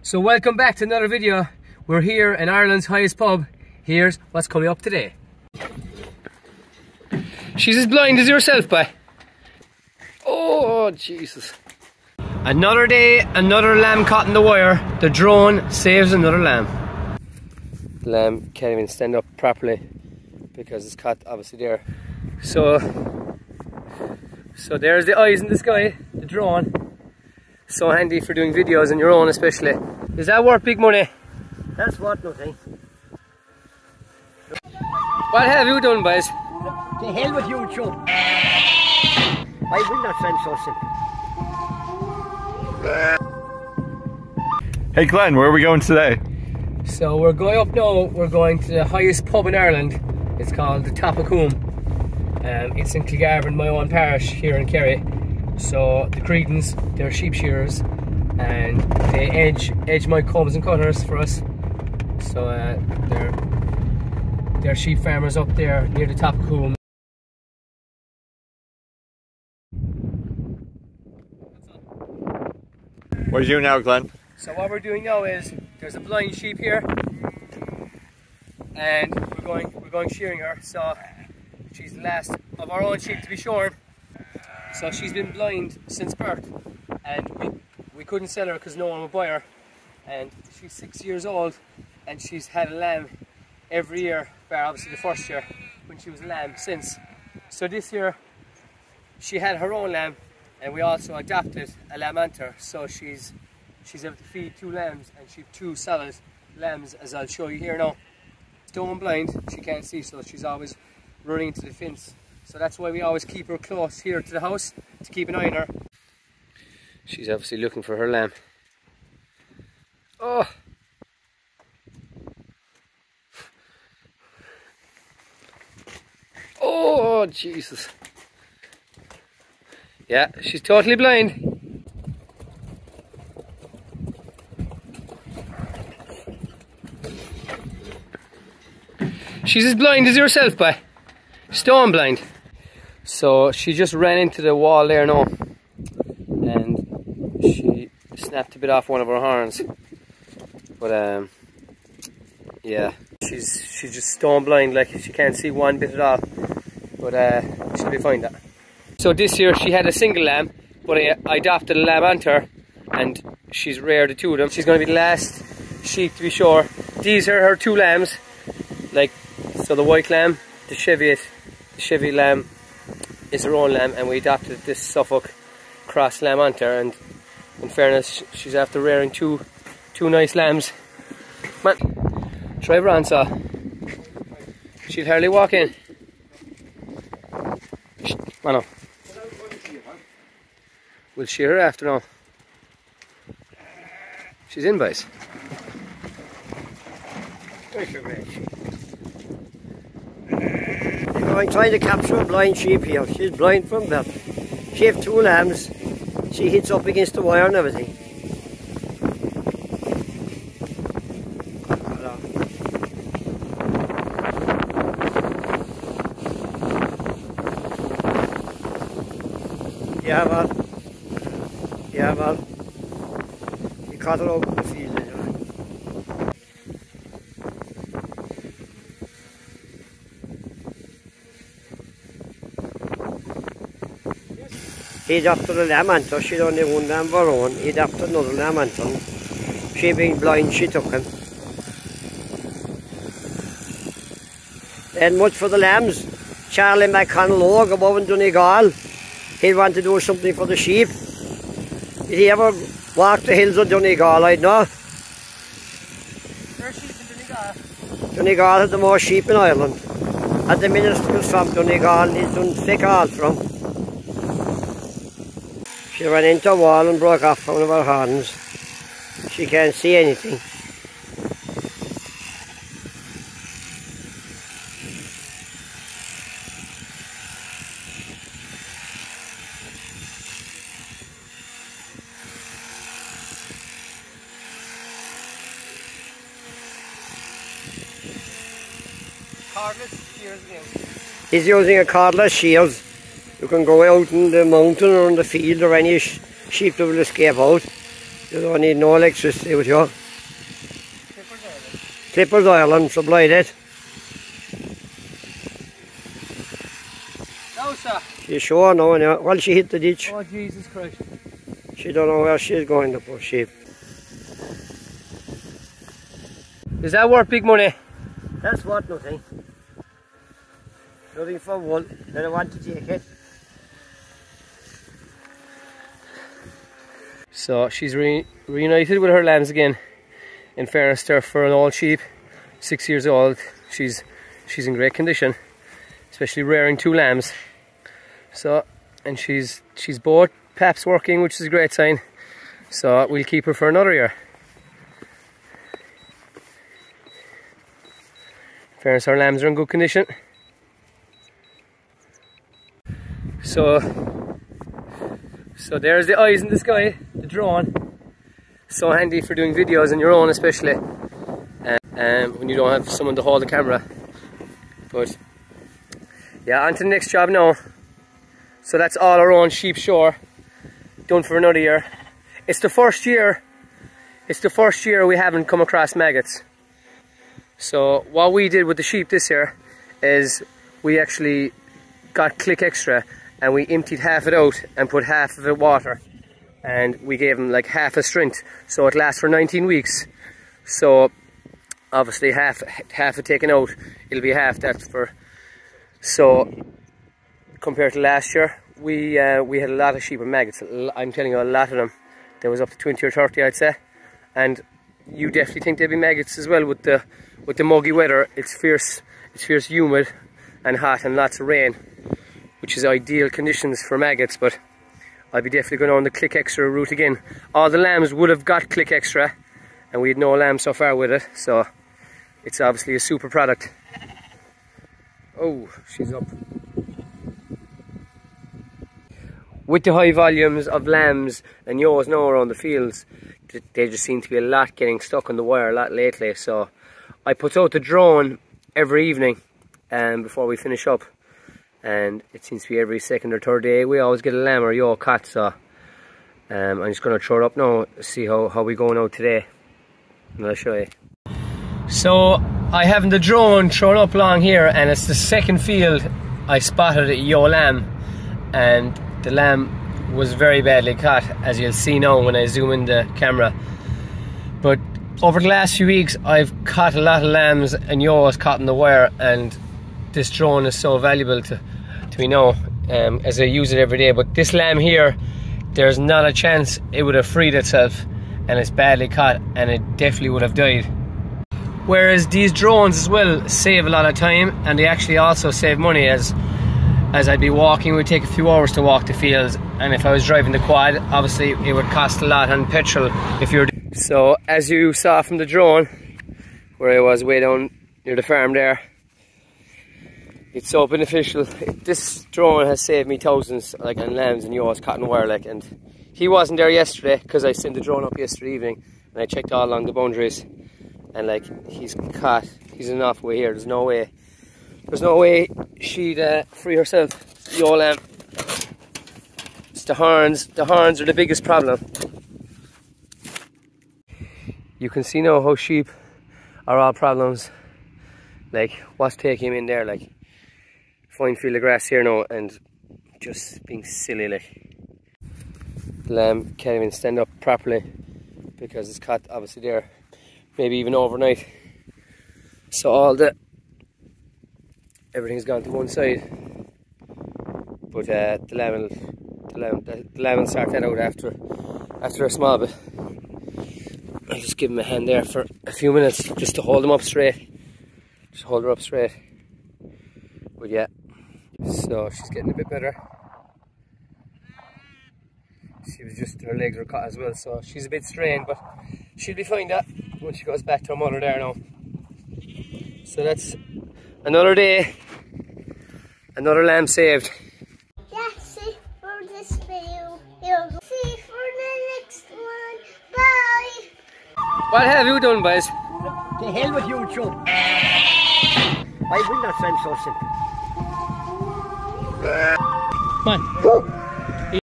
So welcome back to another video. We're here in Ireland's highest pub. Here's what's coming up today. She's as blind as yourself, boy. Oh, Jesus. Another day, another lamb caught in the wire. The drone saves another lamb. The lamb can't even stand up properly because it's caught obviously there. So there's the eyes in the sky, the drone. So handy for doing videos on your own especially. Is that worth big money? That's what nothing. What have you done, boys? To hell with you, Joe. I will not sound so simple. Hey Glenn, where are we going today? So we're going up now, we're going to the highest pub in Ireland. It's called the Top of Coombe. It's in Clegarvan, my own parish here in Kerry. So the Cretans, they're sheep shearers and they edge my combs and cutters for us. So they're sheep farmers up there near the Top of Coombe. What are you doing now, Glenn? So what we're doing now is there's a blind sheep here and we're going shearing her. So she's the last of our own sheep to be shorn. So she's been blind since birth and we couldn't sell her because no one would buy her, and she's 6 years old and she's had a lamb every year, bar obviously the first year when she was a lamb since. So this year she had her own lamb and we also adopted a lamb anter, so she's able to feed two lambs and she's two solid lambs, as I'll show you here now. Stone blind, she can't see, so she's always running into the fence. So that's why we always keep her close here to the house to keep an eye on her. She's obviously looking for her lamb. Oh! Oh, Jesus. Yeah, she's totally blind. She's as blind as yourself, boy. Stone blind. So she just ran into the wall there now and she snapped a bit off one of her horns. But yeah, she's just stone blind, like she can't see one bit at all. But she'll be fine that. So this year she had a single lamb, but I adopted a lamb anter and she's reared the two of them. She's going to be the last sheep to be sure. These are her two lambs, like, so the white lamb, the Chevy lamb is her own lamb, and we adopted this Suffolk cross lamb anter, and in fairness she's after rearing two nice lambs. Man, try her on, so she'll hardly walk in. Man, no. We'll shear her after now. She's in, boys. I'm trying to capture a blind sheep here. She's blind from birth. She has two lambs. She hits up against the wire and everything. Yeah, well, you caught her out in the field. He adopted a lamb anter. She'd only one lamb of her own. He adopted another lamb anter. She being blind, she took him. And much for the lambs. Charlie McConnell above in Donegal. He'd want to do something for the sheep. Did he ever walk the hills of Donegal, I'd know? Where's sheep in Donegal? Donegal had the most sheep in Ireland. And the minister was from Donegal, he's done thick all from. She ran into a wall and broke off one of her horns. She can't see anything. Cordless shears again. He's using a cordless shears. You can go out in the mountain or in the field or any sheep that will escape out. You don't need no electricity with you. Clippers Ireland, supply that. No, sir. She's sure now, yeah. Well, she hit the ditch. Oh, Jesus Christ. She don't know where she's going to put sheep. Is that worth big money? That's what, nothing. Nothing for wool. They don't want to take it. So she's reunited with her lambs again. In fairness to her, for an old sheep, 6 years old, she's in great condition, especially rearing 2 lambs. So, and she's both paps working, which is a great sign. So we'll keep her for another year. In fairness, her lambs are in good condition. So there's the eyes in the sky, the drone. So handy for doing videos on your own, especially when you don't have someone to hold the camera. But yeah, on to the next job now. So that's all our own sheep shore, done for another year. It's the first year we haven't come across maggots. So what we did with the sheep this year is we actually got Click Extra and we emptied half it out and put half of it water, and we gave them like half a strength, so it lasts for 19 weeks. So obviously half it taken out, it'll be half that's for. So compared to last year, we had a lot of sheep with maggots. I'm telling you, a lot of them. There was up to 20 or 30, I'd say. And you definitely think there'd be maggots as well with the muggy weather. It's fierce humid and hot and lots of rain, which is ideal conditions for maggots. But I'll be definitely going on the Click Extra route again. All the lambs would have got Click Extra, and we had no lambs so far with it, so it's obviously a super product. Oh, she's up. With the high volumes of lambs and ewes now around the fields, there just seem to be a lot getting stuck on the wire a lot lately. So I put out the drone every evening before we finish up, and it seems to be every second or third day we always get a lamb or ewe caught. So I'm just going to throw it up now, see how we go now today, and I'll show you. So I have the drone thrown up along here, and it's the second field I spotted a ewe lamb, and the lamb was very badly caught, as you'll see now when I zoom in the camera. But over the last few weeks I've caught a lot of lambs and ewes caught in the wire, and this drone is so valuable to me now, as I use it every day. But this lamb here, there's not a chance it would have freed itself, and it's badly caught and it definitely would have died. Whereas these drones as well save a lot of time, and they actually also save money, as I'd be walking, it would take a few hours to walk the fields, and if I was driving the quad, obviously it would cost a lot on petrol if you're. So as you saw from the drone, where I was way down near the farm there, it's so beneficial. This drone has saved me thousands, like on lambs and ewes caught in wire, like. And he wasn't there yesterday because I sent the drone up yesterday evening, and I checked all along the boundaries, and like he's enough way here. There's no way she'd free herself, the old lamb. It's the horns. The horns are the biggest problem. You can see now how sheep are all problems. Like, what's taking him in there, like, fine field of grass here now, and just being silly, like. The lamb can't even stand up properly because it's caught obviously there, maybe even overnight. So everything's gone to one side. But the lamb will sort that out after a small bit. I'll just give him a hand there for a few minutes just to hold him up straight. Just hold her up straight. But yeah, so she's getting a bit better. She was just, her legs were caught as well, so she's a bit strained, but she'll be fine that when she goes back to her mother there now. So that's another day, another lamb saved. That's it for this video. See you for the next one. Bye. What have you done, boys? The hell with you, Joe. I will not send so simple. Come on.